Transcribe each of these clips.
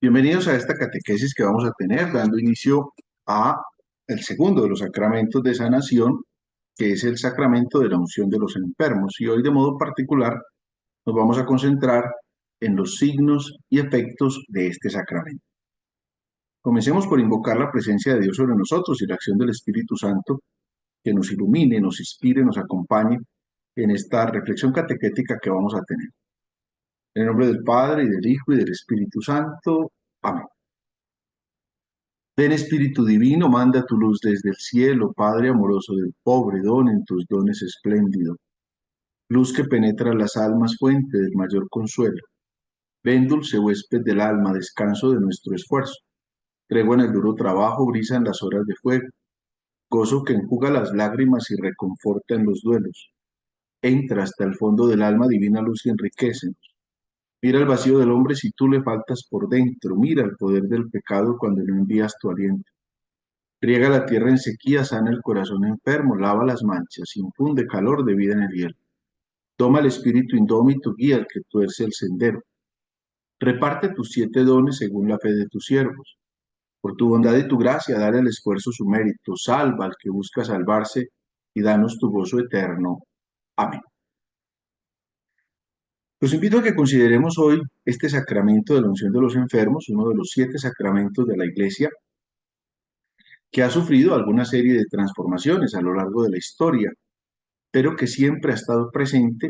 Bienvenidos a esta catequesis que vamos a tener, dando inicio a el segundo de los sacramentos de sanación, que es el sacramento de la unción de los enfermos. Y hoy, de modo particular, nos vamos a concentrar en los signos y efectos de este sacramento. Comencemos por invocar la presencia de Dios sobre nosotros y la acción del Espíritu Santo que nos ilumine, nos inspire, nos acompañe en esta reflexión catequética que vamos a tener. En el nombre del Padre, y del Hijo, y del Espíritu Santo. Amén. Ven Espíritu Divino, manda tu luz desde el cielo, Padre amoroso del pobre, don en tus dones espléndido. Luz que penetra las almas, fuente del mayor consuelo. Ven dulce huésped del alma, descanso de nuestro esfuerzo. Tregua en el duro trabajo, brisa en las horas de fuego. Gozo que enjuga las lágrimas y reconforta en los duelos. Entra hasta el fondo del alma, divina luz y enriquecenos. Mira el vacío del hombre si tú le faltas por dentro. Mira el poder del pecado cuando no envías tu aliento. Riega la tierra en sequía, sana el corazón enfermo, lava las manchas, infunde calor de vida en el hielo. Toma el espíritu indómito, guía al que tuerce el sendero. Reparte tus 7 dones según la fe de tus siervos. Por tu bondad y tu gracia, dale al esfuerzo su mérito. Salva al que busca salvarse y danos tu gozo eterno. Amén. Los invito a que consideremos hoy este sacramento de la unción de los enfermos, uno de los 7 sacramentos de la Iglesia, que ha sufrido alguna serie de transformaciones a lo largo de la historia, pero que siempre ha estado presente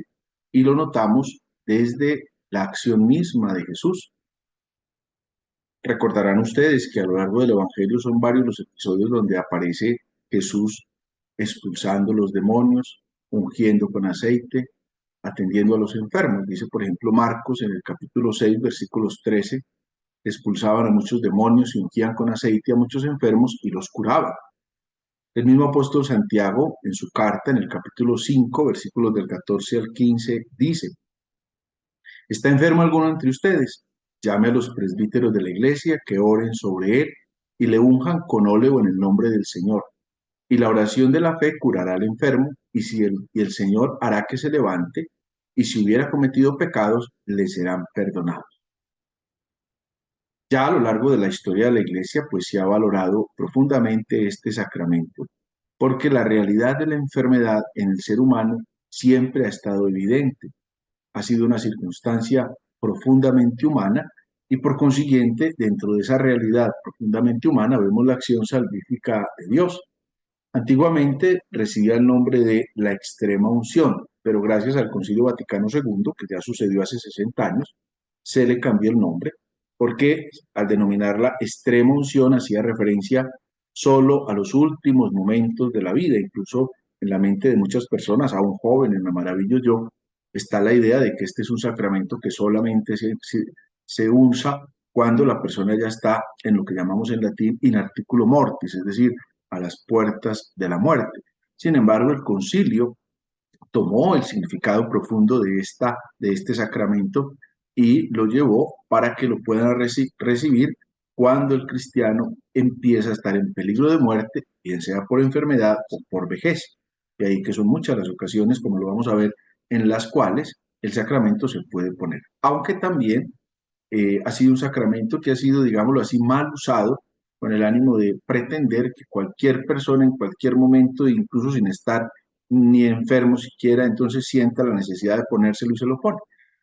y lo notamos desde la acción misma de Jesús. Recordarán ustedes que a lo largo del Evangelio son varios los episodios donde aparece Jesús expulsando los demonios, ungiendo con aceite, atendiendo a los enfermos. Dice, por ejemplo, Marcos en el capítulo 6, versículos 13, expulsaban a muchos demonios y ungían con aceite a muchos enfermos y los curaban. El mismo apóstol Santiago, en su carta, en el capítulo 5, versículos del 14 al 15, dice: ¿Está enfermo alguno entre ustedes? Llame a los presbíteros de la iglesia que oren sobre él y le unjan con óleo en el nombre del Señor. Y la oración de la fe curará al enfermo, y el Señor hará que se levante, y si hubiera cometido pecados, le serán perdonados. Ya a lo largo de la historia de la iglesia, pues se ha valorado profundamente este sacramento, porque la realidad de la enfermedad en el ser humano siempre ha estado evidente. Ha sido una circunstancia profundamente humana y por consiguiente, dentro de esa realidad profundamente humana, vemos la acción salvífica de Dios. Antiguamente recibía el nombre de la extrema unción, pero gracias al Concilio Vaticano II, que ya sucedió hace 60 años, se le cambió el nombre, porque al denominarla extrema unción hacía referencia solo a los últimos momentos de la vida. Incluso en la mente de muchas personas, aún jóvenes, me maravillo yo, está la idea de que este es un sacramento que solamente se usa cuando la persona ya está en lo que llamamos en latín in articulo mortis, es decir, a las puertas de la muerte. Sin embargo, el concilio tomó el significado profundo de este sacramento y lo llevó para que lo puedan recibir cuando el cristiano empieza a estar en peligro de muerte, bien sea por enfermedad o por vejez. Y ahí que son muchas las ocasiones, como lo vamos a ver, en las cuales el sacramento se puede poner. Aunque también ha sido un sacramento que ha sido, digámoslo así, mal usado con el ánimo de pretender que cualquier persona en cualquier momento, incluso sin estar ni enfermo siquiera, entonces sienta la necesidad de ponérselo y se lo pone.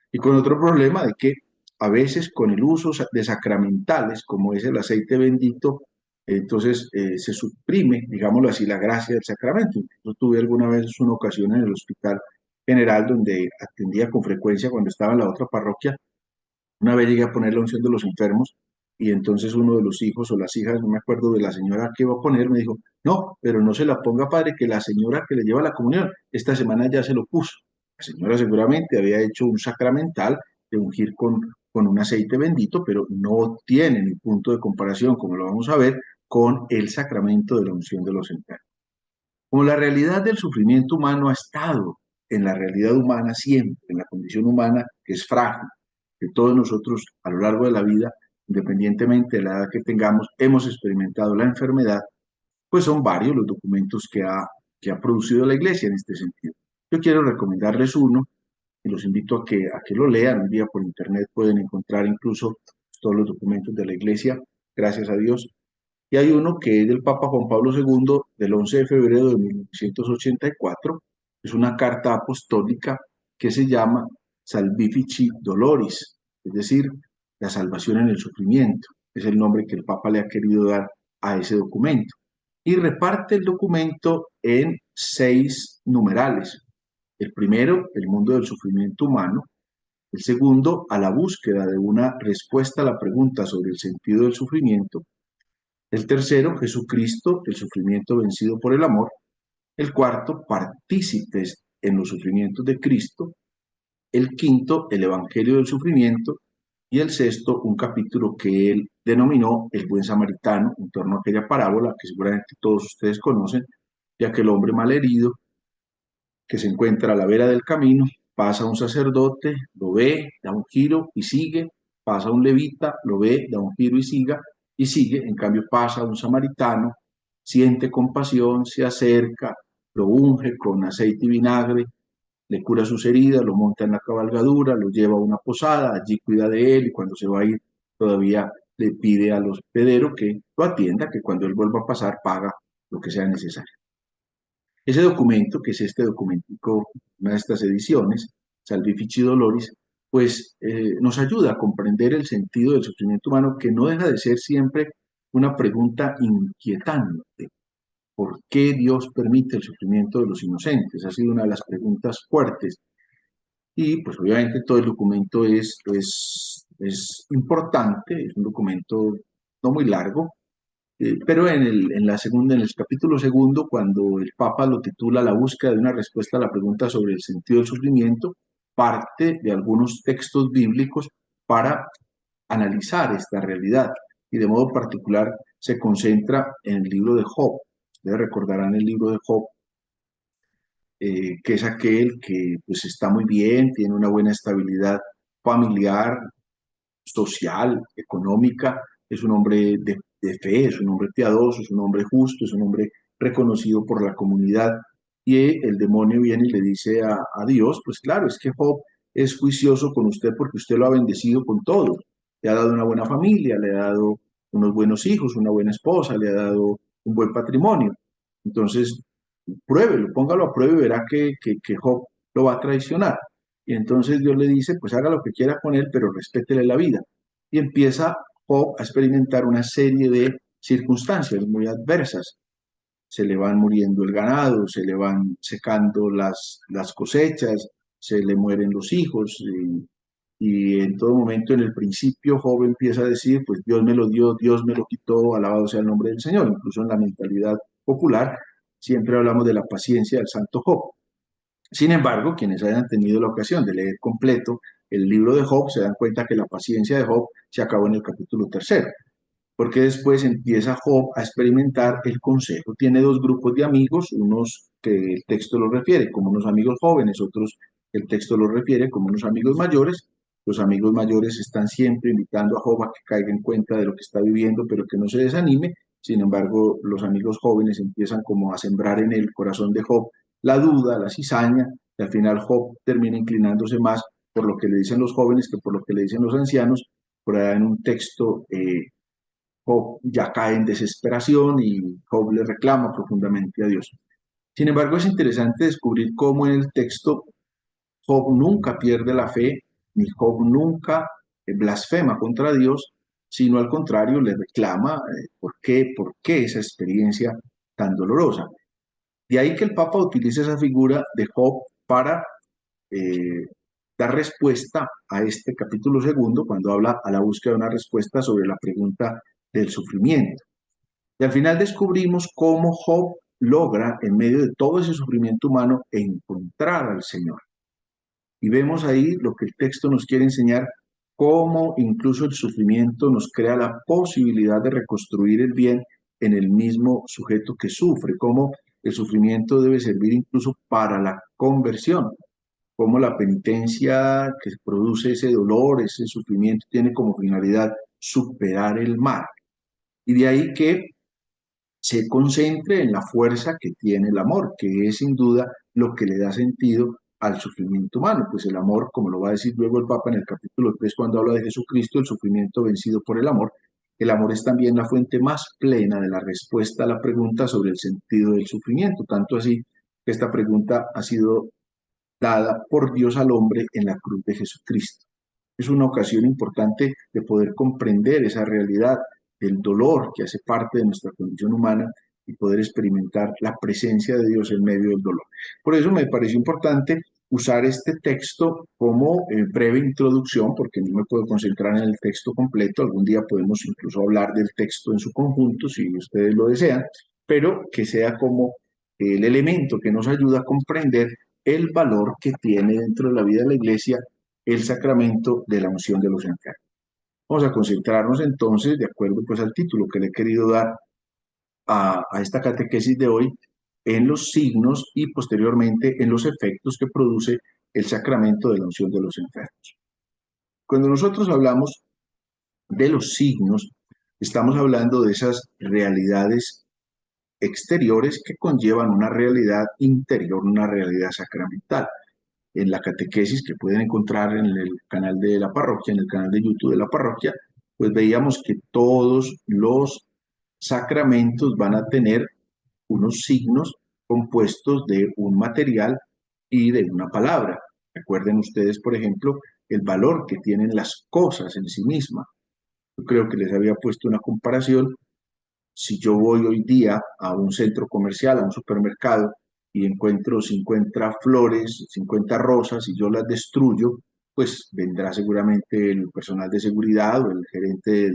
Y con otro problema de que a veces con el uso de sacramentales, como es el aceite bendito, entonces se suprime, digámoslo así, la gracia del sacramento. Yo tuve alguna vez una ocasión en el hospital general donde atendía con frecuencia cuando estaba en la otra parroquia. Una vez llegué a poner la unción de los enfermos y entonces uno de los hijos o las hijas, no me acuerdo de la señora que iba a poner, me dijo, no, pero no se la ponga, padre, que la señora que le lleva la comunión, esta semana ya se lo puso. La señora seguramente había hecho un sacramental de ungir con un aceite bendito, pero no tiene ni punto de comparación, como lo vamos a ver, con el sacramento de la unción de los enfermos. Como la realidad del sufrimiento humano ha estado en la realidad humana siempre, en la condición humana que es frágil, que todos nosotros a lo largo de la vida, independientemente de la edad que tengamos, hemos experimentado la enfermedad, pues son varios los documentos que ha producido la Iglesia en este sentido. Yo quiero recomendarles uno y los invito a que lo lean. Un día por internet pueden encontrar incluso todos los documentos de la Iglesia, gracias a Dios. Y hay uno que es del Papa Juan Pablo II del 11 de febrero de 1984. Es una carta apostólica que se llama Salvifici Doloris, es decir, la salvación en el sufrimiento. Es el nombre que el Papa le ha querido dar a ese documento. Y reparte el documento en 6 numerales. El primero, el mundo del sufrimiento humano. El segundo, a la búsqueda de una respuesta a la pregunta sobre el sentido del sufrimiento. El tercero, Jesucristo, el sufrimiento vencido por el amor. El cuarto, partícipes en los sufrimientos de Cristo. El quinto, el Evangelio del sufrimiento. Y el sexto, un capítulo que él denominó el buen samaritano, en torno a aquella parábola que seguramente todos ustedes conocen, de aquel hombre malherido que se encuentra a la vera del camino, pasa un sacerdote, lo ve, da un giro y sigue, pasa un levita, lo ve, da un giro y sigue, en cambio pasa un samaritano, siente compasión, se acerca, lo unge con aceite y vinagre, le cura sus heridas, lo monta en la cabalgadura, lo lleva a una posada, allí cuida de él y cuando se va a ir todavía le pide al hospedero que lo atienda, que cuando él vuelva a pasar paga lo que sea necesario. Ese documento, que es este documentico, una de estas ediciones, Salvifici Doloris, pues nos ayuda a comprender el sentido del sufrimiento humano, que no deja de ser siempre una pregunta inquietante. ¿Por qué Dios permite el sufrimiento de los inocentes? Ha sido una de las preguntas fuertes. Y pues obviamente todo el documento es importante, es un documento no muy largo, pero en el capítulo segundo, cuando el Papa lo titula La búsqueda de una respuesta a la pregunta sobre el sentido del sufrimiento, parte de algunos textos bíblicos para analizar esta realidad y de modo particular se concentra en el libro de Job. Ustedes recordarán el libro de Job, que es aquel que pues está muy bien, tiene una buena estabilidad familiar, social, económica, es un hombre de fe, es un hombre piadoso, es un hombre justo, es un hombre reconocido por la comunidad. Y el demonio viene y le dice a Dios, pues claro, es que Job es juicioso con usted porque usted lo ha bendecido con todo. Le ha dado una buena familia, le ha dado unos buenos hijos, una buena esposa, le ha dado un buen patrimonio. Entonces, pruébelo, póngalo a prueba y verá que Job lo va a traicionar. Y entonces Dios le dice, pues haga lo que quiera con él, pero respétele la vida. Y empieza Job a experimentar una serie de circunstancias muy adversas. Se le van muriendo el ganado, se le van secando las cosechas, se le mueren los hijos. Y en todo momento, en el principio, Job empieza a decir, pues Dios me lo dio, Dios me lo quitó, alabado sea el nombre del Señor. Incluso en la mentalidad popular, siempre hablamos de la paciencia del santo Job. Sin embargo, quienes hayan tenido la ocasión de leer completo el libro de Job se dan cuenta que la paciencia de Job se acabó en el capítulo tercero, porque después empieza Job a experimentar el consejo. Tiene dos grupos de amigos, unos que el texto los refiere como unos amigos jóvenes, otros que el texto los refiere como unos amigos mayores. Los amigos mayores están siempre invitando a Job a que caiga en cuenta de lo que está viviendo, pero que no se desanime. Sin embargo, los amigos jóvenes empiezan como a sembrar en el corazón de Job la duda, la cizaña, y al final Job termina inclinándose más por lo que le dicen los jóvenes que por lo que le dicen los ancianos. Por allá en un texto, Job ya cae en desesperación y Job le reclama profundamente a Dios. Sin embargo, es interesante descubrir cómo en el texto Job nunca pierde la fe, ni Job nunca blasfema contra Dios, sino al contrario le reclama por qué esa experiencia tan dolorosa. De ahí que el Papa utilice esa figura de Job para eh, dar respuesta a este capítulo segundo, cuando habla a la búsqueda de una respuesta sobre la pregunta del sufrimiento. Y al final descubrimos cómo Job logra, en medio de todo ese sufrimiento humano, encontrar al Señor. Y vemos ahí lo que el texto nos quiere enseñar, cómo incluso el sufrimiento nos crea la posibilidad de reconstruir el bien en el mismo sujeto que sufre, cómo el sufrimiento debe servir incluso para la conversión, cómo la penitencia que produce ese dolor, ese sufrimiento, tiene como finalidad superar el mal. Y de ahí que se concentre en la fuerza que tiene el amor, que es sin duda lo que le da sentido al sufrimiento humano. Pues el amor, como lo va a decir luego el Papa en el capítulo 3 cuando habla de Jesucristo, el sufrimiento vencido por el amor es también la fuente más plena de la respuesta a la pregunta sobre el sentido del sufrimiento, tanto así que esta pregunta ha sido dada por Dios al hombre en la cruz de Jesucristo. Es una ocasión importante de poder comprender esa realidad del dolor que hace parte de nuestra condición humana y poder experimentar la presencia de Dios en medio del dolor. Por eso me pareció importante usar este texto como breve introducción, porque no me puedo concentrar en el texto completo. Algún día podemos incluso hablar del texto en su conjunto, si ustedes lo desean, pero que sea como el elemento que nos ayuda a comprender el valor que tiene dentro de la vida de la iglesia el sacramento de la unción de los enfermos. Vamos a concentrarnos entonces, de acuerdo pues al título que le he querido dar a esta catequesis de hoy, en los signos y posteriormente en los efectos que produce el sacramento de la unción de los enfermos. Cuando nosotros hablamos de los signos, estamos hablando de esas realidades exteriores que conllevan una realidad interior, una realidad sacramental. En la catequesis que pueden encontrar en el canal de la parroquia, en el canal de YouTube de la parroquia, pues veíamos que todos los sacramentos van a tener unos signos compuestos de un material y de una palabra. Recuerden ustedes, por ejemplo, el valor que tienen las cosas en sí mismas. Yo creo que les había puesto una comparación. Si yo voy hoy día a un centro comercial, a un supermercado, y encuentro 50 flores, 50 rosas, y yo las destruyo, pues vendrá seguramente el personal de seguridad o el gerente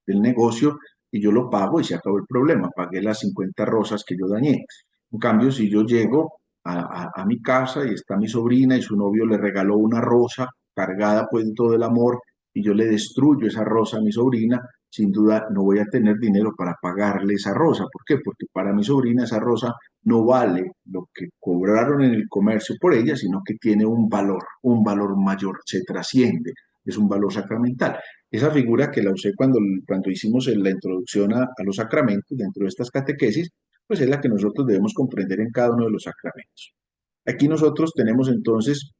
del negocio y yo lo pago y se acabó el problema. Pagué las 50 rosas que yo dañé. En cambio, si yo llego a mi casa y está mi sobrina y su novio le regaló una rosa cargada pues de todo el amor y yo le destruyo esa rosa a mi sobrina, sin duda no voy a tener dinero para pagarle esa rosa. ¿Por qué? Porque para mi sobrina esa rosa no vale lo que cobraron en el comercio por ella, sino que tiene un valor mayor, se trasciende, es un valor sacramental. Esa figura que la usé cuando hicimos la introducción a los sacramentos dentro de estas catequesis, pues es la que nosotros debemos comprender en cada uno de los sacramentos. Aquí nosotros tenemos entonces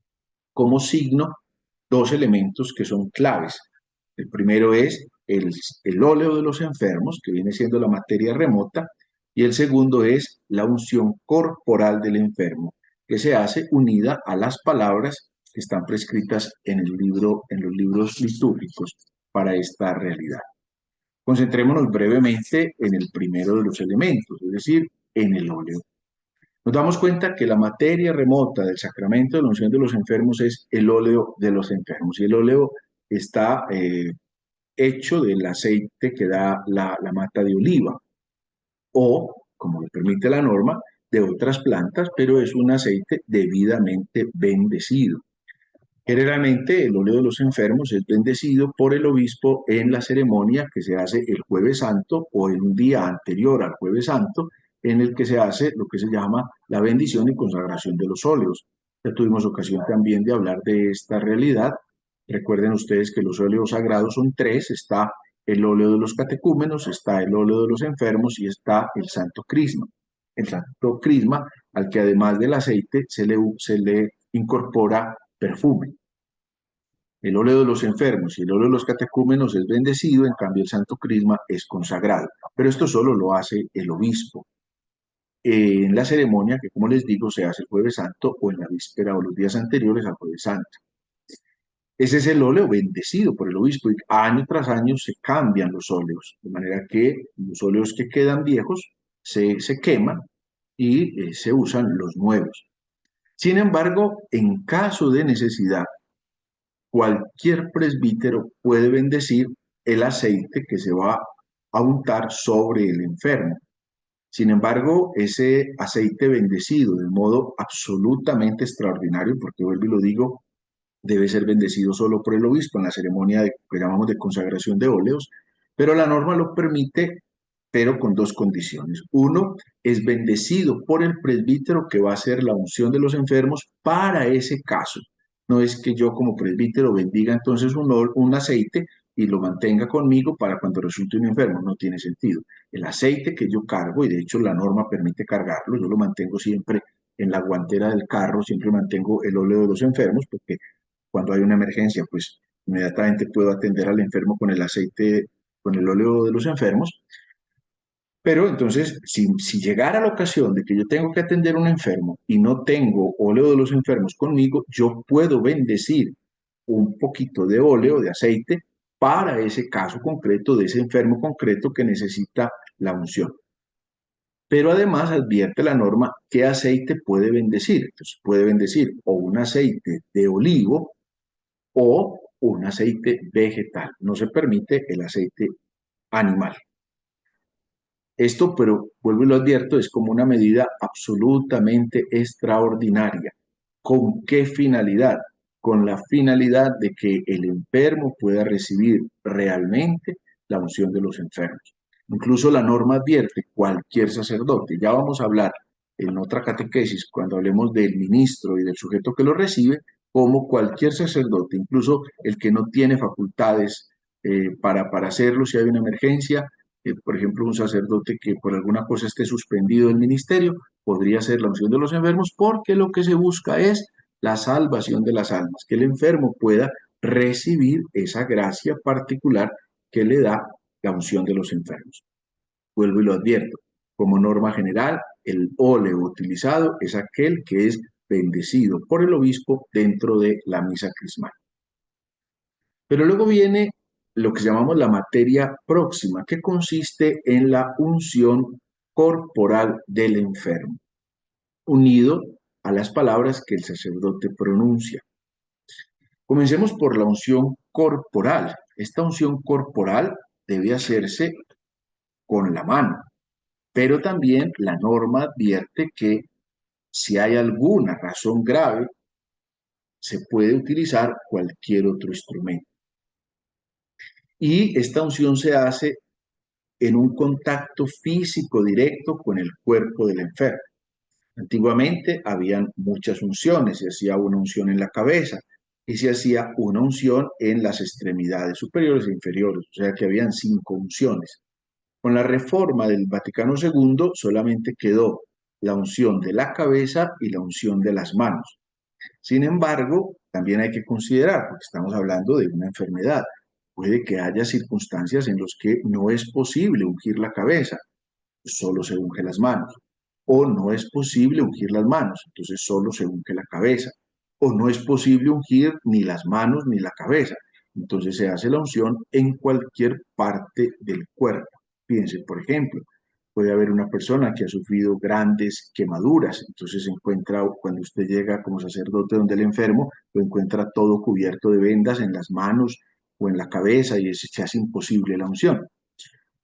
como signo dos elementos que son claves. El primero es el óleo de los enfermos, que viene siendo la materia remota, y el segundo es la unción corporal del enfermo, que se hace unida a las palabras que están prescritas en los libros litúrgicos para esta realidad. Concentrémonos brevemente en el primero de los elementos, es decir, en el óleo. Nos damos cuenta que la materia remota del sacramento de la unción de los enfermos es el óleo de los enfermos. Y el óleo está hecho del aceite que da la mata de oliva o, como le permite la norma, de otras plantas, pero es un aceite debidamente bendecido. Generalmente el óleo de los enfermos es bendecido por el obispo en la ceremonia que se hace el Jueves Santo o en un día anterior al Jueves Santo, en el que se hace lo que se llama la bendición y consagración de los óleos. Ya tuvimos ocasión también de hablar de esta realidad. Recuerden ustedes que los óleos sagrados son tres: está el óleo de los catecúmenos, está el óleo de los enfermos y está el santo crisma. El santo crisma al que además del aceite se le incorpora perfume. El óleo de los enfermos y el óleo de los catecúmenos es bendecido, en cambio el santo crisma es consagrado. Pero esto solo lo hace el obispo en la ceremonia que, como les digo, se hace el Jueves Santo o en la víspera o los días anteriores al Jueves Santo. Ese es el óleo bendecido por el obispo y año tras año se cambian los óleos, de manera que los óleos que quedan viejos se queman y se usan los nuevos. Sin embargo, en caso de necesidad, cualquier presbítero puede bendecir el aceite que se va a untar sobre el enfermo. Sin embargo, ese aceite bendecido de modo absolutamente extraordinario, porque vuelvo y lo digo, debe ser bendecido solo por el obispo en la ceremonia que llamamos de consagración de óleos, pero la norma lo permite, pero con dos condiciones. Uno, es bendecido por el presbítero que va a hacer la unción de los enfermos para ese caso. No es que yo como presbítero bendiga entonces un aceite y lo mantenga conmigo para cuando resulte un enfermo. No tiene sentido. El aceite que yo cargo, y de hecho la norma permite cargarlo, yo lo mantengo siempre en la guantera del carro siempre mantengo el óleo de los enfermos, porque cuando hay una emergencia, pues inmediatamente puedo atender al enfermo con el aceite, con el óleo de los enfermos. Pero entonces, si llegara la ocasión de que yo tengo que atender a un enfermo y no tengo óleo de los enfermos conmigo, yo puedo bendecir un poquito de óleo, de aceite, para ese caso concreto, de ese enfermo concreto que necesita la unción. Pero además advierte la norma qué aceite puede bendecir. Entonces puede bendecir o un aceite de olivo o un aceite vegetal. No se permite el aceite animal. Esto, pero vuelvo y lo advierto, es como una medida absolutamente extraordinaria. ¿Con qué finalidad? Con la finalidad de que el enfermo pueda recibir realmente la unción de los enfermos. Incluso la norma advierte cualquier sacerdote. Ya vamos a hablar en otra catequesis, cuando hablemos del ministro y del sujeto que lo recibe, como cualquier sacerdote, incluso el que no tiene facultades para hacerlo si hay una emergencia, por ejemplo, un sacerdote que por alguna cosa esté suspendido del ministerio, podría ser la unción de los enfermos, porque lo que se busca es la salvación de las almas, que el enfermo pueda recibir esa gracia particular que le da la unción de los enfermos. Vuelvo y lo advierto, como norma general, el óleo utilizado es aquel que es bendecido por el obispo dentro de la misa crismal. Pero luego viene lo que llamamos la materia próxima, que consiste en la unción corporal del enfermo, unido a las palabras que el sacerdote pronuncia. Comencemos por la unción corporal. Esta unción corporal debe hacerse con la mano, pero también la norma advierte que si hay alguna razón grave, se puede utilizar cualquier otro instrumento. Y esta unción se hace en un contacto físico directo con el cuerpo del enfermo. Antiguamente habían muchas unciones, se hacía una unción en la cabeza y se hacía una unción en las extremidades superiores e inferiores, o sea que habían 5 unciones. Con la reforma del Vaticano II solamente quedó la unción de la cabeza y la unción de las manos. Sin embargo, también hay que considerar, porque estamos hablando de una enfermedad, puede que haya circunstancias en las que no es posible ungir la cabeza, solo se unge las manos. O no es posible ungir las manos, entonces solo se unge la cabeza. O no es posible ungir ni las manos ni la cabeza, entonces se hace la unción en cualquier parte del cuerpo. Fíjense, por ejemplo, puede haber una persona que ha sufrido grandes quemaduras, entonces se encuentra, cuando usted llega como sacerdote donde el enfermo, lo encuentra todo cubierto de vendas en las manos o en la cabeza y se hace imposible la unción.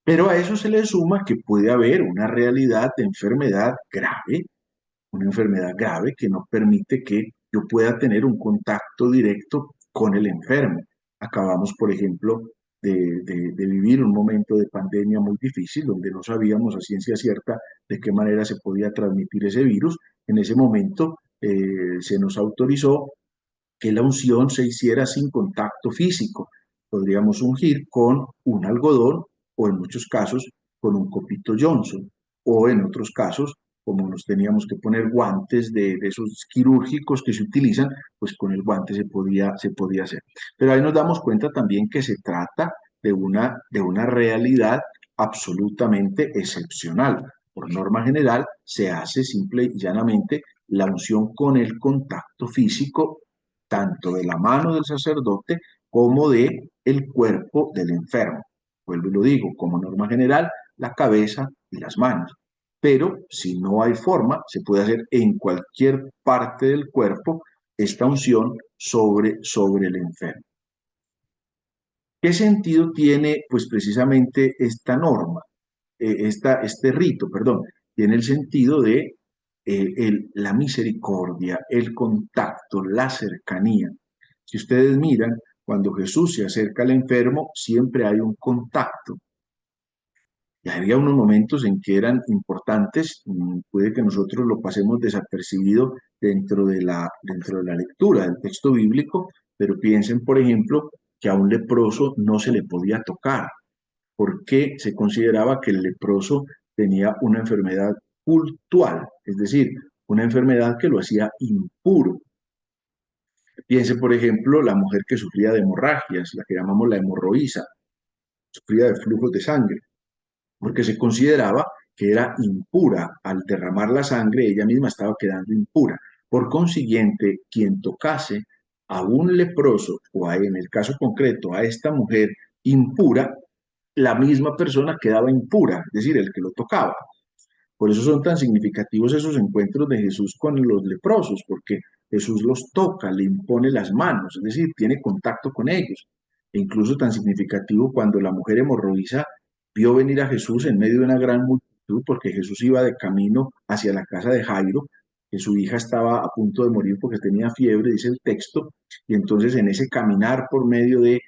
Pero a eso se le suma que puede haber una realidad de enfermedad grave, una enfermedad grave que no permite que yo pueda tener un contacto directo con el enfermo. Acabamos, por ejemplo, de vivir un momento de pandemia muy difícil, donde no sabíamos a ciencia cierta de qué manera se podía transmitir ese virus. En ese momento se nos autorizó que la unción se hiciera sin contacto físico. Podríamos ungir con un algodón o en muchos casos con un copito Johnson o en otros casos, como nos teníamos que poner guantes de esos quirúrgicos que se utilizan, pues con el guante se podía hacer. Pero ahí nos damos cuenta también que se trata de una realidad absolutamente excepcional. Por norma general, se hace simple y llanamente la unción con el contacto físico tanto de la mano del sacerdote como de el cuerpo del enfermo. Vuelvo y lo digo, como norma general, la cabeza y las manos. Pero si no hay forma, se puede hacer en cualquier parte del cuerpo esta unción sobre el enfermo. ¿Qué sentido tiene, pues precisamente esta norma, este rito, perdón? Tiene el sentido de la misericordia, el contacto, la cercanía. Si ustedes miran, cuando Jesús se acerca al enfermo, siempre hay un contacto. Y había unos momentos en que eran importantes, puede que nosotros lo pasemos desapercibido dentro de la lectura del texto bíblico, pero piensen, por ejemplo, que a un leproso no se le podía tocar, porque se consideraba que el leproso tenía una enfermedad cultural, es decir, una enfermedad que lo hacía impuro. Piense, por ejemplo, la mujer que sufría de hemorragias, la que llamamos la hemorroísa, sufría de flujos de sangre, porque se consideraba que era impura. Al derramar la sangre, ella misma estaba quedando impura. Por consiguiente, quien tocase a un leproso, o en el caso concreto a esta mujer impura, la misma persona quedaba impura, es decir, el que lo tocaba. Por eso son tan significativos esos encuentros de Jesús con los leprosos, porque Jesús los toca, le impone las manos, es decir, tiene contacto con ellos. E incluso tan significativo cuando la mujer hemorroísa vio venir a Jesús en medio de una gran multitud, porque Jesús iba de camino hacia la casa de Jairo, que su hija estaba a punto de morir porque tenía fiebre, dice el texto, y entonces en ese caminar por medio de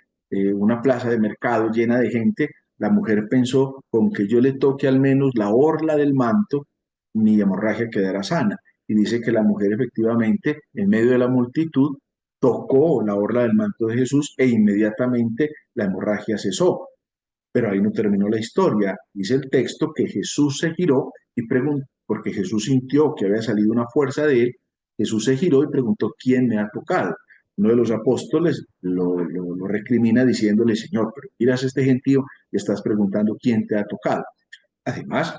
una plaza de mercado llena de gente, la mujer pensó, con que yo le toque al menos la orla del manto, mi hemorragia quedará sana. Y dice que la mujer efectivamente, en medio de la multitud, tocó la orla del manto de Jesús e inmediatamente la hemorragia cesó. Pero ahí no terminó la historia. Dice el texto que Jesús se giró y preguntó, porque Jesús sintió que había salido una fuerza de él, Jesús se giró y preguntó, ¿quién me ha tocado? Uno de los apóstoles lo recrimina diciéndole, Señor, pero miras a este gentío y estás preguntando quién te ha tocado. Además,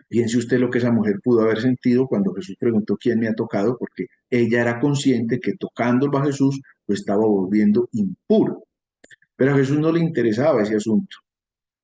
piense usted lo que esa mujer pudo haber sentido cuando Jesús preguntó quién me ha tocado, porque ella era consciente que tocándolo a Jesús lo estaba volviendo impuro. Pero a Jesús no le interesaba ese asunto.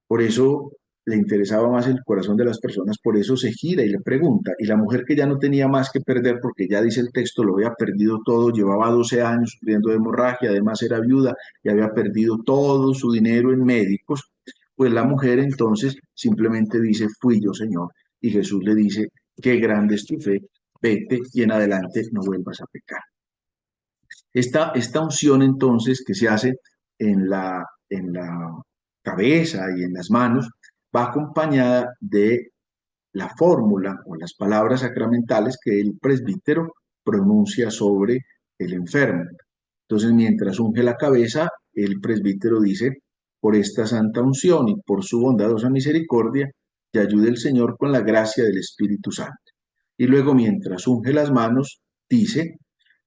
Por eso le interesaba más el corazón de las personas, por eso se gira y le pregunta. Y la mujer que ya no tenía más que perder, porque ya dice el texto, lo había perdido todo, llevaba 12 años sufriendo de hemorragia, además era viuda y había perdido todo su dinero en médicos, pues la mujer entonces simplemente dice, fui yo, Señor. Y Jesús le dice, qué grande es tu fe, vete y en adelante no vuelvas a pecar. Esta unción entonces que se hace en la cabeza y en las manos va acompañada de la fórmula o las palabras sacramentales que el presbítero pronuncia sobre el enfermo. Entonces, mientras unge la cabeza, el presbítero dice, por esta santa unción y por su bondadosa misericordia, te ayude el Señor con la gracia del Espíritu Santo. Y luego, mientras unge las manos, dice,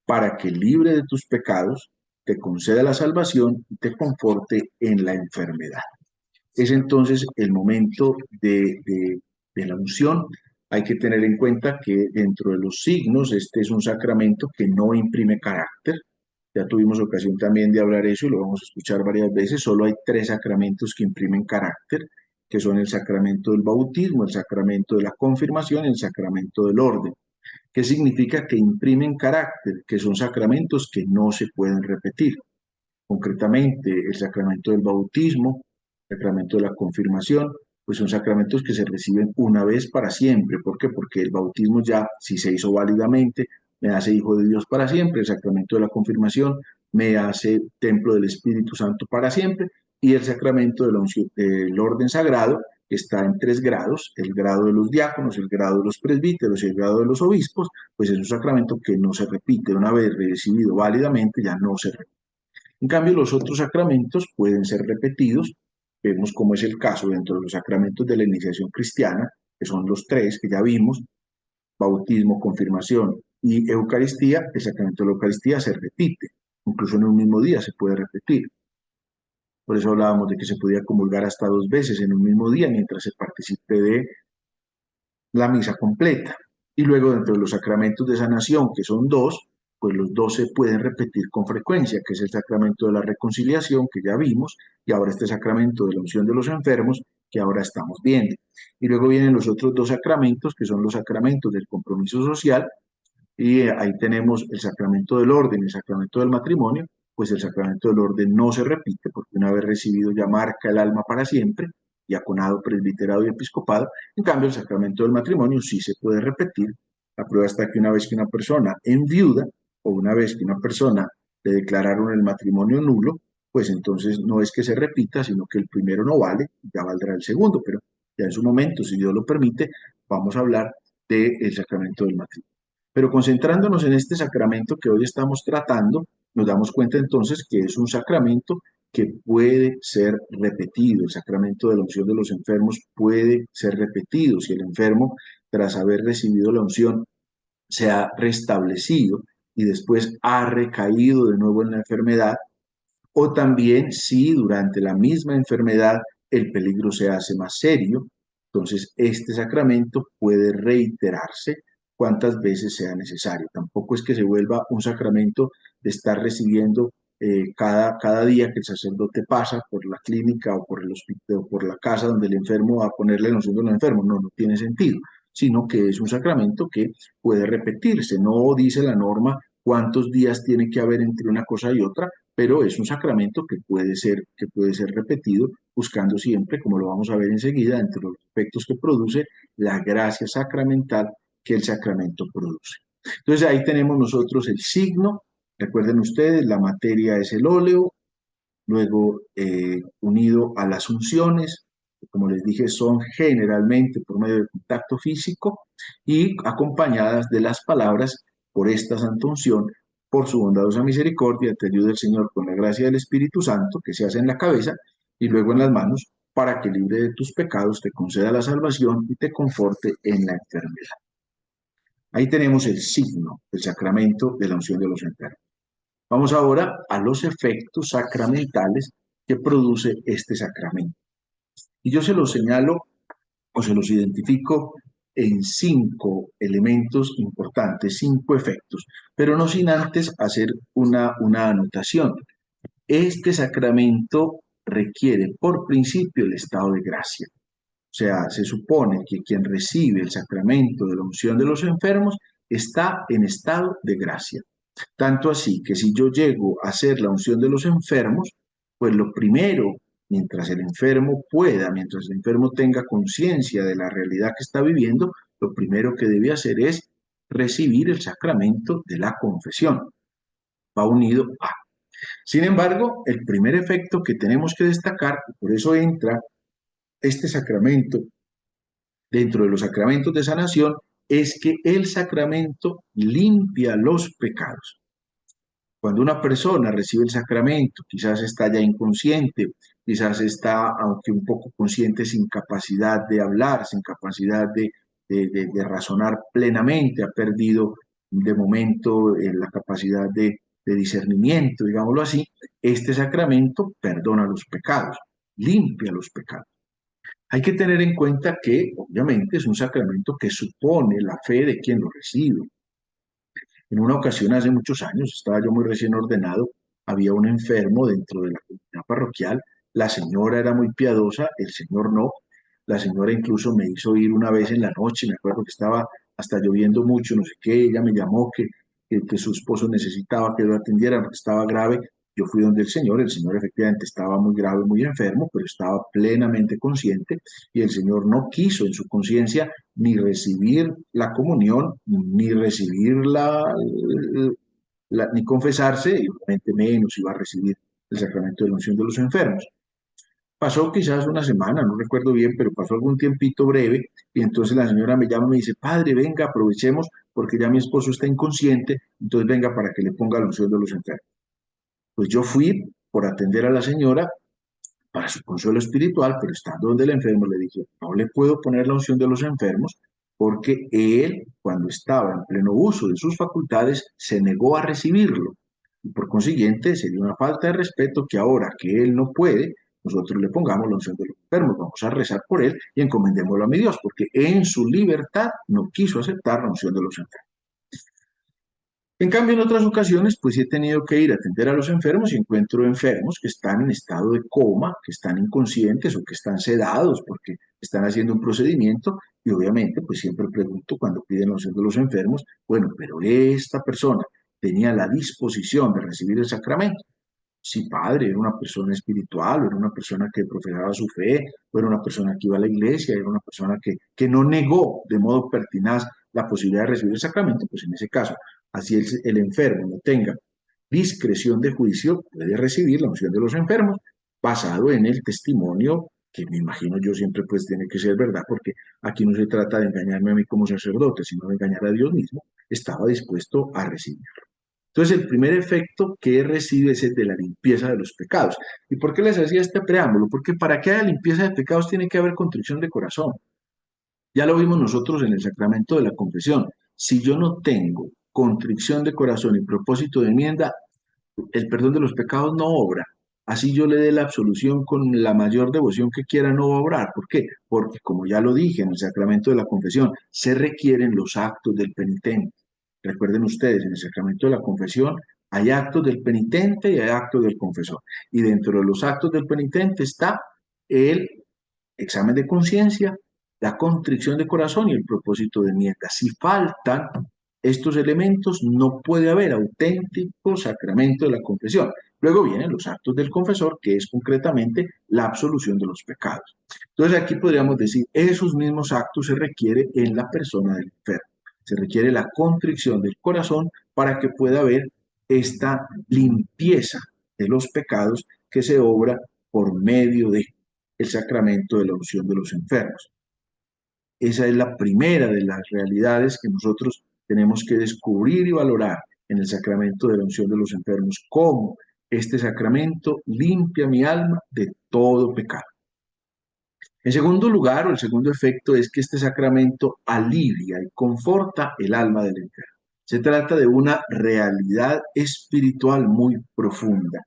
para que libre de tus pecados, te conceda la salvación y te conforte en la enfermedad. Es entonces el momento de la unción. Hay que tener en cuenta que dentro de los signos, este es un sacramento que no imprime carácter. Ya tuvimos ocasión también de hablar eso y lo vamos a escuchar varias veces. Solo hay 3 sacramentos que imprimen carácter, que son el sacramento del bautismo, el sacramento de la confirmación y el sacramento del orden. ¿Qué significa que imprimen carácter? Que son sacramentos que no se pueden repetir. Concretamente, el sacramento del bautismo, el sacramento de la confirmación, pues son sacramentos que se reciben una vez para siempre. ¿Por qué? Porque el bautismo ya, si se hizo válidamente, me hace hijo de Dios para siempre. El sacramento de la confirmación me hace templo del Espíritu Santo para siempre. Y el sacramento de del orden sagrado, que está en 3 grados, el grado de los diáconos, el grado de los presbíteros y el grado de los obispos, pues es un sacramento que no se repite. Una vez recibido válidamente, ya no se repite. En cambio, los otros sacramentos pueden ser repetidos. Vemos cómo es el caso dentro de los sacramentos de la iniciación cristiana, que son los 3 que ya vimos, bautismo, confirmación y Eucaristía. El sacramento de la Eucaristía se repite, incluso en un mismo día se puede repetir. Por eso hablábamos de que se podía comulgar hasta 2 veces en un mismo día mientras se participe de la misa completa. Y luego dentro de los sacramentos de sanación, que son 2, pues los 2 se pueden repetir con frecuencia, que es el sacramento de la reconciliación, que ya vimos, y ahora este sacramento de la unción de los enfermos, que ahora estamos viendo. Y luego vienen los otros 2 sacramentos, que son los sacramentos del compromiso social, y ahí tenemos el sacramento del orden, el sacramento del matrimonio. Pues el sacramento del orden no se repite, porque una vez recibido ya marca el alma para siempre, diaconado, presbiterado y episcopado. En cambio, el sacramento del matrimonio sí se puede repetir. La prueba está que una vez que una persona enviuda o una vez que una persona le declararon el matrimonio nulo, pues entonces no es que se repita, sino que el primero no vale, ya valdrá el segundo, pero ya en su momento, si Dios lo permite, vamos a hablar del sacramento del matrimonio. Pero concentrándonos en este sacramento que hoy estamos tratando, nos damos cuenta entonces que es un sacramento que puede ser repetido. El sacramento de la unción de los enfermos puede ser repetido si el enfermo, tras haber recibido la unción, se ha restablecido y después ha recaído de nuevo en la enfermedad, o también si durante la misma enfermedad el peligro se hace más serio, entonces este sacramento puede reiterarse cuantas veces sea necesario. Tampoco es que se vuelva un sacramento de estar recibiendo cada día que el sacerdote pasa por la clínica o por el hospital o por la casa donde el enfermo va a ponerle la unción del enfermo. No, no tiene sentido, sino que es un sacramento que puede repetirse. No dice la norma cuántos días tiene que haber entre una cosa y otra, pero es un sacramento que puede ser repetido, buscando siempre, como lo vamos a ver enseguida, entre los efectos que produce la gracia sacramental que el sacramento produce. Entonces ahí tenemos nosotros el signo. Recuerden ustedes, la materia es el óleo, luego unido a las unciones, que como les dije, son generalmente por medio de contacto físico y acompañadas de las palabras: por esta santa unción, por su bondadosa misericordia, te ayude el Señor con la gracia del Espíritu Santo, que se hace en la cabeza y luego en las manos, para que libre de tus pecados te conceda la salvación y te conforte en la eternidad. Ahí tenemos el signo, el sacramento de la unción de los enfermos. Vamos ahora a los efectos sacramentales que produce este sacramento. Y yo se los señalo o se los identifico en 5 elementos importantes, 5 efectos, pero no sin antes hacer una anotación. Este sacramento requiere por principio el estado de gracia. O sea, se supone que quien recibe el sacramento de la unción de los enfermos está en estado de gracia. Tanto así que si yo llego a hacer la unción de los enfermos, pues lo primero, mientras el enfermo pueda, mientras el enfermo tenga conciencia de la realidad que está viviendo, lo primero que debe hacer es recibir el sacramento de la confesión. Va unido a. Sin embargo, el primer efecto que tenemos que destacar, y por eso entra este sacramento dentro de los sacramentos de sanación, es que el sacramento limpia los pecados. Cuando una persona recibe el sacramento, quizás está ya inconsciente, quizás está, aunque un poco consciente, sin capacidad de hablar, sin capacidad de razonar plenamente, ha perdido de momento la capacidad de discernimiento, digámoslo así. Este sacramento perdona los pecados, limpia los pecados. Hay que tener en cuenta que, obviamente, es un sacramento que supone la fe de quien lo recibe. En una ocasión, hace muchos años, estaba yo muy recién ordenado, había un enfermo dentro de la comunidad parroquial. La señora era muy piadosa, el señor no. La señora incluso me hizo ir una vez en la noche, me acuerdo que estaba hasta lloviendo mucho, no sé qué. Ella me llamó que su esposo necesitaba que lo atendiera, porque estaba grave. Yo fui donde el señor efectivamente estaba muy grave, muy enfermo, pero estaba plenamente consciente, y el señor no quiso en su conciencia ni recibir la comunión, ni recibir ni confesarse, y obviamente menos iba a recibir el sacramento de la unción de los enfermos. Pasó quizás una semana, no recuerdo bien, pero pasó algún tiempito breve, y entonces la señora me llama y me dice: padre, venga, aprovechemos porque ya mi esposo está inconsciente, entonces venga para que le ponga la unción de los enfermos. Pues yo fui por atender a la señora para su consuelo espiritual, pero estando donde el enfermo le dije: no le puedo poner la unción de los enfermos porque él, cuando estaba en pleno uso de sus facultades, se negó a recibirlo. Y por consiguiente sería una falta de respeto que ahora que él no puede, nosotros le pongamos la unción de los enfermos. Vamos a rezar por él y encomendémoslo a mi Dios, porque en su libertad no quiso aceptar la unción de los enfermos. En cambio, en otras ocasiones, pues he tenido que ir a atender a los enfermos y encuentro enfermos que están en estado de coma, que están inconscientes o que están sedados porque están haciendo un procedimiento, y obviamente, pues siempre pregunto cuando piden la unción de los enfermos: bueno, pero esta persona tenía la disposición de recibir el sacramento. Sí, padre, era una persona espiritual, era una persona que profesaba su fe, era una persona que iba a la iglesia, era una persona que no negó de modo pertinaz la posibilidad de recibir el sacramento. Pues en ese caso, así el enfermo no tenga discreción de juicio, puede recibir la unción de los enfermos, basado en el testimonio, que me imagino yo siempre pues tiene que ser verdad, porque aquí no se trata de engañarme a mí como sacerdote, sino de engañar a Dios mismo. Estaba dispuesto a recibir. Entonces, el primer efecto que recibe es el de la limpieza de los pecados. ¿Y por qué les hacía este preámbulo? Porque para que haya limpieza de pecados tiene que haber contrición de corazón. Ya lo vimos nosotros en el sacramento de la confesión. Si yo no tengo contrición de corazón y propósito de enmienda, el perdón de los pecados no obra. Así yo le dé la absolución con la mayor devoción que quiera, no va a obrar. ¿Por qué? Porque, como ya lo dije en el sacramento de la confesión, se requieren los actos del penitente. Recuerden ustedes, en el sacramento de la confesión hay actos del penitente y hay actos del confesor. Y dentro de los actos del penitente está el examen de conciencia, la contrición de corazón y el propósito de enmienda. Si faltan estos elementos, no puede haber auténtico sacramento de la confesión. Luego vienen los actos del confesor, que es concretamente la absolución de los pecados. Entonces aquí podríamos decir, esos mismos actos se requiere en la persona del enfermo. Se requiere la contrición del corazón para que pueda haber esta limpieza de los pecados que se obra por medio de el sacramento de la unción de los enfermos. Esa es la primera de las realidades que nosotros tenemos que descubrir y valorar en el sacramento de la unción de los enfermos, cómo este sacramento limpia mi alma de todo pecado. En segundo lugar, o el segundo efecto es que este sacramento alivia y conforta el alma del enfermo. Se trata de una realidad espiritual muy profunda.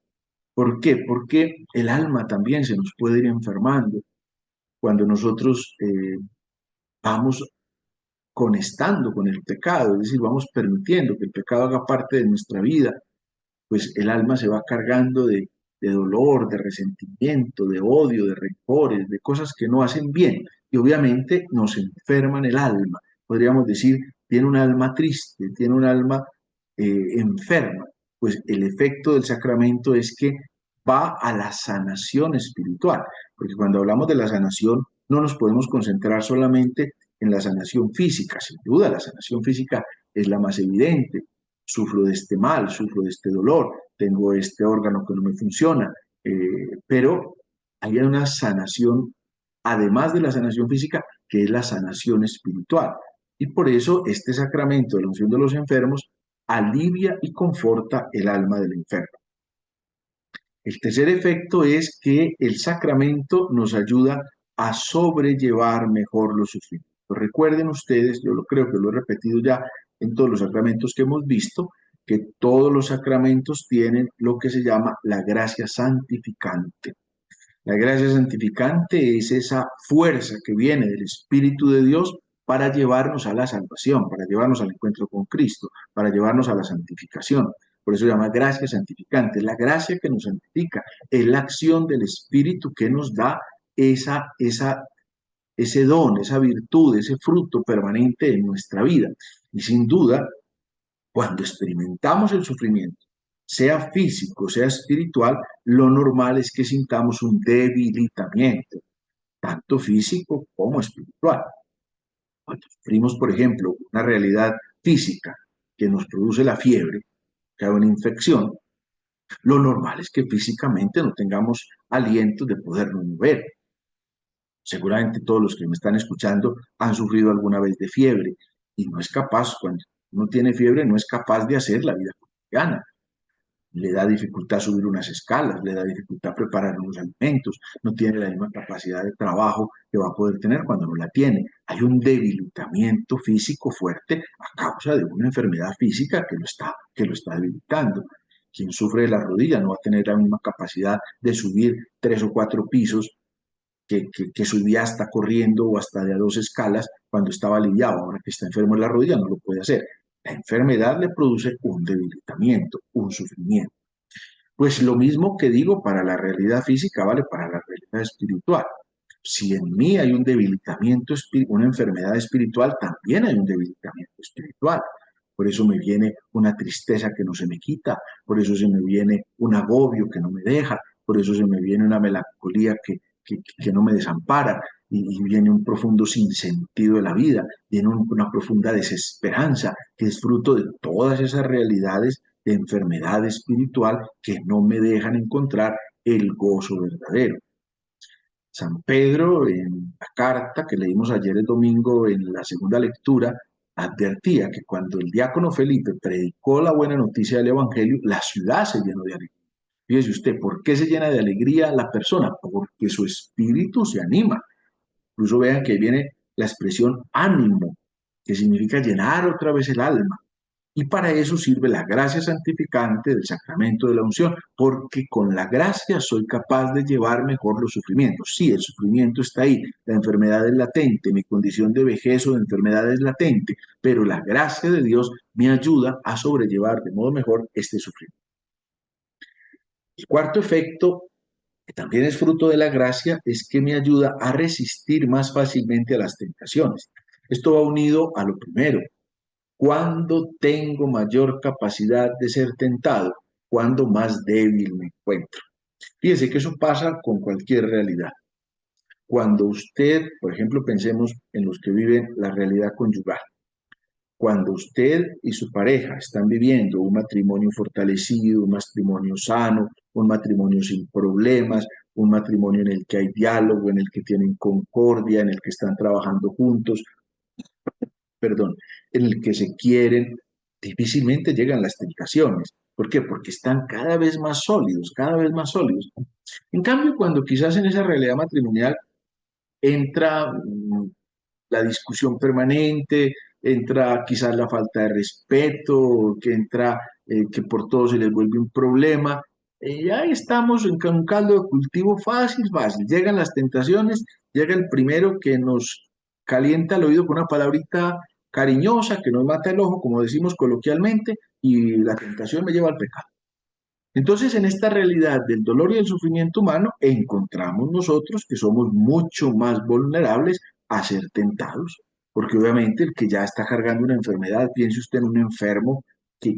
¿Por qué? Porque el alma también se nos puede ir enfermando cuando nosotros vamos conectando con el pecado, es decir, vamos permitiendo que el pecado haga parte de nuestra vida, pues el alma se va cargando de dolor, de resentimiento, de odio, de rencores, de cosas que no hacen bien. Y obviamente nos enferman el alma. Podríamos decir, tiene un alma triste, tiene un alma enferma. Pues el efecto del sacramento es que va a la sanación espiritual. Porque cuando hablamos de la sanación, no nos podemos concentrar solamente en la sanación física. Sin duda, la sanación física es la más evidente. Sufro de este mal, sufro de este dolor, tengo este órgano que no me funciona, pero hay una sanación, además de la sanación física, que es la sanación espiritual. Y por eso este sacramento de la unción de los enfermos alivia y conforta el alma del enfermo. El tercer efecto es que el sacramento nos ayuda a sobrellevar mejor los sufrimientos. Recuerden ustedes, yo creo que lo he repetido ya en todos los sacramentos que hemos visto, que todos los sacramentos tienen lo que se llama la gracia santificante. La gracia santificante es esa fuerza que viene del Espíritu de Dios para llevarnos a la salvación, para llevarnos al encuentro con Cristo, para llevarnos a la santificación. Por eso se llama gracia santificante. La gracia que nos santifica es la acción del Espíritu que nos da ese don, esa virtud, ese fruto permanente en nuestra vida. Y sin duda, cuando experimentamos el sufrimiento, sea físico, sea espiritual, lo normal es que sintamos un debilitamiento, tanto físico como espiritual. Cuando sufrimos, por ejemplo, una realidad física que nos produce la fiebre, que hay una infección, lo normal es que físicamente no tengamos aliento de podernos mover. Seguramente todos los que me están escuchando han sufrido alguna vez de fiebre y no es capaz, cuando uno tiene fiebre, no es capaz de hacer la vida cotidiana. Le da dificultad subir unas escalas, le da dificultad preparar unos alimentos, no tiene la misma capacidad de trabajo que va a poder tener cuando no la tiene. Hay un debilitamiento físico fuerte a causa de una enfermedad física que lo está debilitando. Quien sufre de la rodilla no va a tener la misma capacidad de subir 3 o 4 pisos que subía hasta corriendo o hasta de a 2 escalas cuando estaba aliviado. Ahora que está enfermo en la rodilla no lo puede hacer. La enfermedad le produce un debilitamiento, un sufrimiento. Pues lo mismo que digo para la realidad física vale para la realidad espiritual. Si en mí hay un debilitamiento, una enfermedad espiritual, también hay un debilitamiento espiritual. Por eso me viene una tristeza que no se me quita, por eso se me viene un agobio que no me deja, por eso se me viene una melancolía que no me desampara y viene un profundo sinsentido de la vida, viene una profunda desesperanza que es fruto de todas esas realidades de enfermedad espiritual que no me dejan encontrar el gozo verdadero. San Pedro, en la carta que leímos ayer el domingo en la segunda lectura, advertía que cuando el diácono Felipe predicó la buena noticia del Evangelio, la ciudad se llenó de alegría. Fíjese usted, ¿por qué se llena de alegría la persona? Porque su espíritu se anima. Incluso vean que viene la expresión ánimo. que significa llenar otra vez el alma. Y para eso sirve la gracia santificante del sacramento de la unción, porque con la gracia soy capaz de llevar mejor los sufrimientos. Sí, el sufrimiento está ahí, la enfermedad es latente, mi condición de vejez o de enfermedad es latente, pero la gracia de Dios me ayuda a sobrellevar de modo mejor este sufrimiento. El cuarto efecto, que también es fruto de la gracia, es que me ayuda a resistir más fácilmente a las tentaciones. Esto va unido a lo primero. ¿Cuándo tengo mayor capacidad de ser tentado? Cuando más débil me encuentro. Fíjese que eso pasa con cualquier realidad. Cuando usted, por ejemplo, pensemos en los que viven la realidad conyugal. Cuando usted y su pareja están viviendo un matrimonio fortalecido, un matrimonio sano, un matrimonio sin problemas, un matrimonio en el que hay diálogo, en el que tienen concordia, en el que están trabajando juntos, perdón, en el que se quieren, difícilmente llegan las tentaciones. ¿Por qué? Porque están cada vez más sólidos, cada vez más sólidos. En cambio, cuando quizás en esa realidad matrimonial entra la discusión permanente, entra quizás la falta de respeto, que entra que por todo se les vuelve un problema. Ya estamos en un caldo de cultivo fácil, fácil. Llegan las tentaciones, llega el primero que nos calienta el oído con una palabrita cariñosa, que nos mata el ojo, como decimos coloquialmente, y la tentación me lleva al pecado. Entonces, en esta realidad del dolor y del sufrimiento humano, encontramos nosotros que somos mucho más vulnerables a ser tentados, porque obviamente el que ya está cargando una enfermedad, piense usted en un enfermo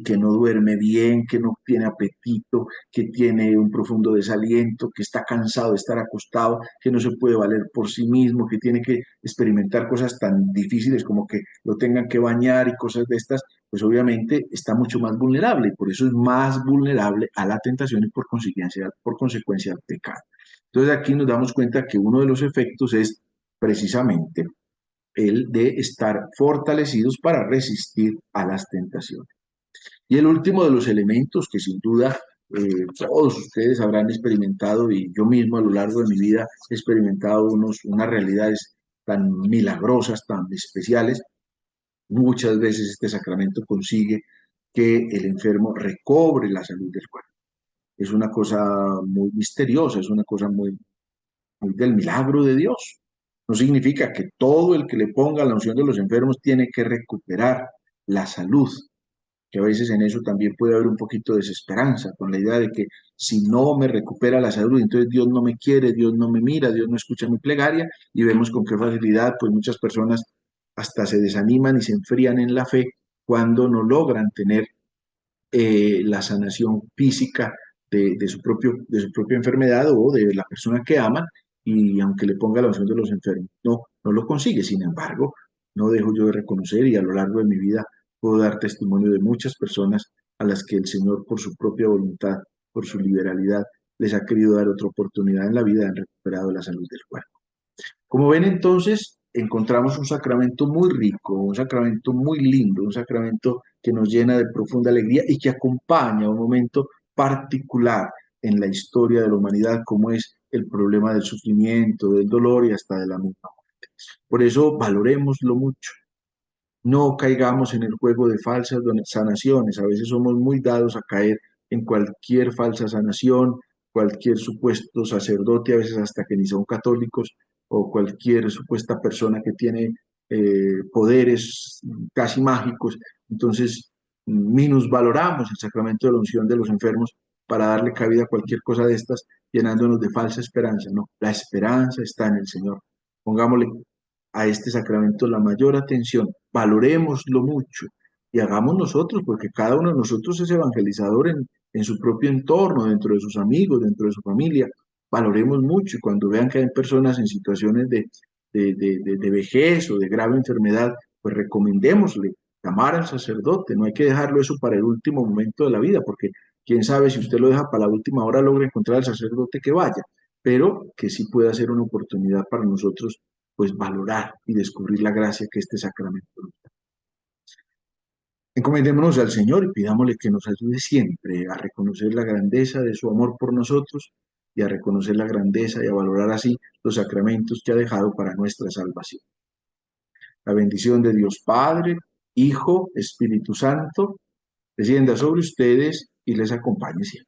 que no duerme bien, que no tiene apetito, que tiene un profundo desaliento, que está cansado de estar acostado, que no se puede valer por sí mismo, que tiene que experimentar cosas tan difíciles como que lo tengan que bañar y cosas de estas, pues obviamente está mucho más vulnerable y por eso es más vulnerable a la tentación y por consecuencia al pecado. Entonces aquí nos damos cuenta que uno de los efectos es precisamente el de estar fortalecidos para resistir a las tentaciones. Y el último de los elementos que sin duda todos ustedes habrán experimentado y yo mismo a lo largo de mi vida he experimentado unas realidades tan milagrosas, tan especiales. Muchas veces este sacramento consigue que el enfermo recobre la salud del cuerpo. Es una cosa muy misteriosa, es una cosa muy del milagro de Dios. No significa que todo el que le ponga la unción de los enfermos tiene que recuperar la salud, que a veces en eso también puede haber un poquito de desesperanza, con la idea de que si no me recupera la salud, entonces Dios no me quiere, Dios no me mira, Dios no escucha mi plegaria, y vemos con qué facilidad, pues muchas personas hasta se desaniman y se enfrían en la fe cuando no logran tener la sanación física de su propia enfermedad o de la persona que aman, y aunque le ponga la unción de los enfermos, no lo consigue. Sin embargo, no dejo yo de reconocer y a lo largo de mi vida puedo dar testimonio de muchas personas a las que el Señor, por su propia voluntad, por su liberalidad, les ha querido dar otra oportunidad en la vida, han recuperado la salud del cuerpo. Como ven entonces, encontramos un sacramento muy rico, un sacramento muy lindo, un sacramento que nos llena de profunda alegría y que acompaña un momento particular en la historia de la humanidad, como es el problema del sufrimiento, del dolor y hasta de la misma muerte. Por eso valorémoslo mucho. No caigamos en el juego de falsas sanaciones. A veces somos muy dados a caer en cualquier falsa sanación, cualquier supuesto sacerdote, a veces hasta que ni son católicos, o cualquier supuesta persona que tiene poderes casi mágicos. Entonces, minusvaloramos el sacramento de la unción de los enfermos para darle cabida a cualquier cosa de estas, llenándonos de falsa esperanza. No, la esperanza está en el Señor. Pongámosle a este sacramento la mayor atención, valorémoslo mucho y hagamos nosotros, porque cada uno de nosotros es evangelizador en su propio entorno, dentro de sus amigos, dentro de su familia, valoremos mucho y cuando vean que hay personas en situaciones de vejez o de grave enfermedad, pues recomendémosle llamar al sacerdote, no hay que dejarlo eso para el último momento de la vida, porque quién sabe si usted lo deja para la última hora, logra encontrar al sacerdote que vaya, pero que sí pueda ser una oportunidad para nosotros pues valorar y descubrir la gracia que este sacramento nos da. Encomendémonos al Señor y pidámosle que nos ayude siempre a reconocer la grandeza de su amor por nosotros y a reconocer la grandeza y a valorar así los sacramentos que ha dejado para nuestra salvación. La bendición de Dios Padre, Hijo, Espíritu Santo, descienda sobre ustedes y les acompañe siempre.